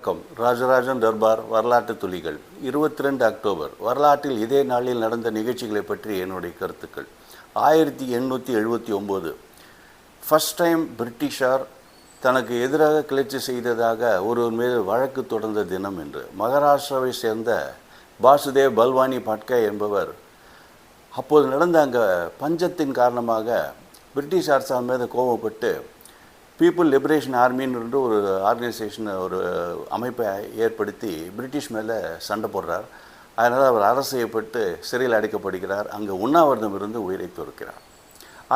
வணக்கம். ராஜராஜன் தர்பார் வரலாற்று துளிகள் 22 அக்டோபர் வரலாற்றில் இதே நாளில் நடந்த நிகழ்ச்சிகளை பற்றி என்னுடைய கருத்துக்கள். 1879 ஃபர்ஸ்ட் டைம் பிரிட்டிஷார் தனக்கு எதிராக கிளர்ச்சி செய்ததாக ஒருவர் மீது வழக்கு தொடர்ந்த தினம் என்று மகாராஷ்டிராவை சேர்ந்த பாசுதேவ் பல்வானி பட்கே என்பவர் அப்போது நடந்த அங்கே பஞ்சத்தின் காரணமாக பிரிட்டிஷ் அரசாங்கம் மீது கோபப்பட்டு பீப்புள் லிபரேஷன் ஆர்மின்னு ஒரு ஆர்கனைசேஷன் ஒரு அமைப்பை ஏற்படுத்தி பிரிட்டிஷ் மேலே சண்டை போடுறார். அதனால் அவர் அரசு செய்யப்பட்டு சிறையில் அடைக்கப்படுகிறார். அங்கே உண்ணாவிரதம் இருந்து உயிரை துறக்கிறார்.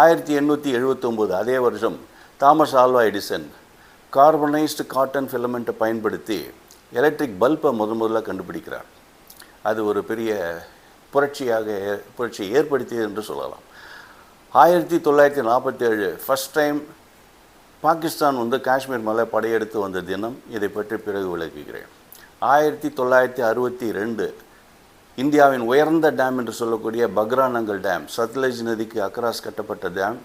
1879 அதே வருஷம் Thomas Alva Edison carbonized cotton ஃபிலமெண்ட்டை பயன்படுத்தி எலக்ட்ரிக் பல்பை முதல்ல கண்டுபிடிக்கிறார். அது ஒரு பெரிய புரட்சியை ஏற்படுத்தியது என்று சொல்லலாம். 1947 ஃபர்ஸ்ட் டைம் பாகிஸ்தான் காஷ்மீர் மேலே படையெடுத்து வந்த தினம். இதை பற்றி பிறகு விளக்குகிறேன். 1962 இந்தியாவின் உயர்ந்த டேம் என்று சொல்லக்கூடிய பக்ரானங்கல் டேம், சத்லஜ் நதிக்கு அக்ராஸ் கட்டப்பட்ட டேம்,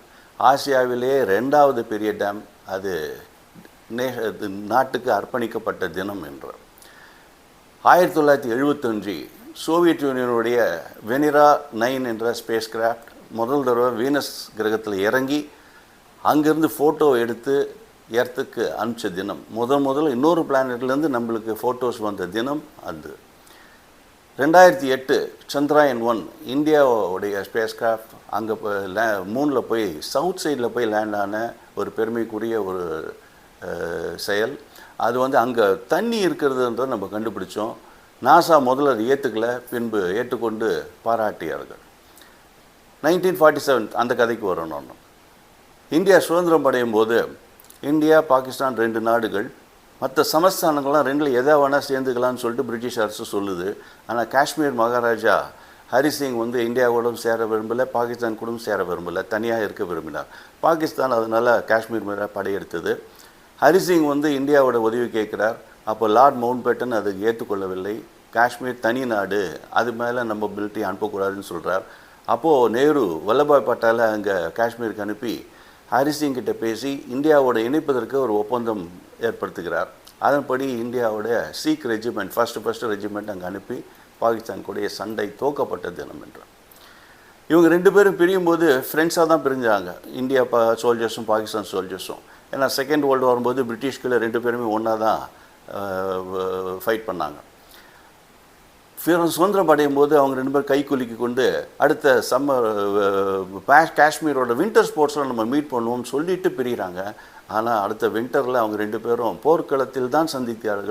ஆசியாவிலேயே 2வது பெரிய டேம். அது நாட்டுக்கு அர்ப்பணிக்கப்பட்ட தினம் என்று. 1975 சோவியத் யூனியனுடைய வெனிரா 9 என்ற ஸ்பேஸ் கிராஃப்ட் முதல் தடவை வீனஸ் கிரகத்தில் இறங்கி அங்கேருந்து ஃபோட்டோ எடுத்து எர்த்துக்கு அனுப்பிச்ச தினம். முதல்ல இன்னொரு பிளானட்லேருந்து நம்மளுக்கு ஃபோட்டோஸ் வந்த தினம் அது. 2008 சந்திராயன் 1 இந்தியாவுடைய ஸ்பேஸ் கிராஃப்ட் அங்கே மூணில் போய் சவுத் சைடில் போய் லேண்ட் ஆன ஒரு பெருமைக்குரிய ஒரு செயல். அது அங்கே தண்ணி இருக்கிறதுன்றதை நம்ம கண்டுபிடிச்சோம். நாசா முதல்ல அது ஏற்றுக்கலை, பின்பு ஏற்றுக்கொண்டு பாராட்டியார்கள். 1947 அந்த கதைக்கு வரணும். இந்தியா சுதந்திரம் அடையும் போது இந்தியா பாகிஸ்தான் 2 நாடுகள், மற்ற சமஸ்தானங்கள்லாம் 2ல் எதை வேணால் சேர்ந்துக்கலான்னு சொல்லிட்டு பிரிட்டிஷ் அரசு சொல்லுது. ஆனால் காஷ்மீர் மகாராஜா ஹரிசிங் இந்தியாவோடும் சேர விரும்பலை, பாகிஸ்தான் கூட சேர விரும்பலை, தனியாக இருக்க விரும்பினார். பாகிஸ்தான் அதனால் காஷ்மீர் மேலே படையெடுத்தது. ஹரிசிங் இந்தியாவோட உதவி கேட்குறார். அப்போ லார்ட் மவுண்ட் பேட்டன் அதுக்கு ஏற்றுக்கொள்ளவில்லை. காஷ்மீர் தனி நாடு, அது மேலே நம்ம மிலிட்டரி அனுப்பக்கூடாதுன்னு சொல்கிறார். அப்போது நேரு வல்லபாய் பட்டேலை அங்கே காஷ்மீருக்கு அனுப்பி ஹரிசிங் கிட்ட பேசி இந்தியாவோட இணைப்பதற்கு ஒரு ஒப்பந்தம் ஏற்படுத்துகிறார். அதன்படி இந்தியாவோட சீக் ரெஜிமெண்ட் ஃபர்ஸ்ட் ரெஜிமெண்ட் அங்கே அனுப்பி பாகிஸ்தான் கூட சண்டை தோக்கப்பட்ட தினம் என்று. இவங்க 2 பேரும் பிரியும் போது ஃப்ரெண்ட்ஸாக தான் பிரிஞ்சாங்க, இந்தியா சோல்ஜர்ஸும் பாகிஸ்தான் சோல்ஜர்ஸும். ஏன்னா செகண்ட் வேர்ல்டு வரும்போது பிரிட்டிஷ்குள்ளே 2 பேருமே ஒன்றா தான் ஃபைட் பண்ணாங்க. சுதந்திரம் அடையும் போது அவங்க 2 பேரும் கை குலுக்கி கொண்டு அடுத்த சம்மர் காஷ்மீரோட வின்டர் ஸ்போர்ட்ஸில் நம்ம மீட் பண்ணுவோம்னு சொல்லிட்டு பிரிகிறாங்க. ஆனால் அடுத்த வின்டரில் அவங்க 2 பேரும் போர்க்களத்தில் தான் சந்தித்தார்கள்.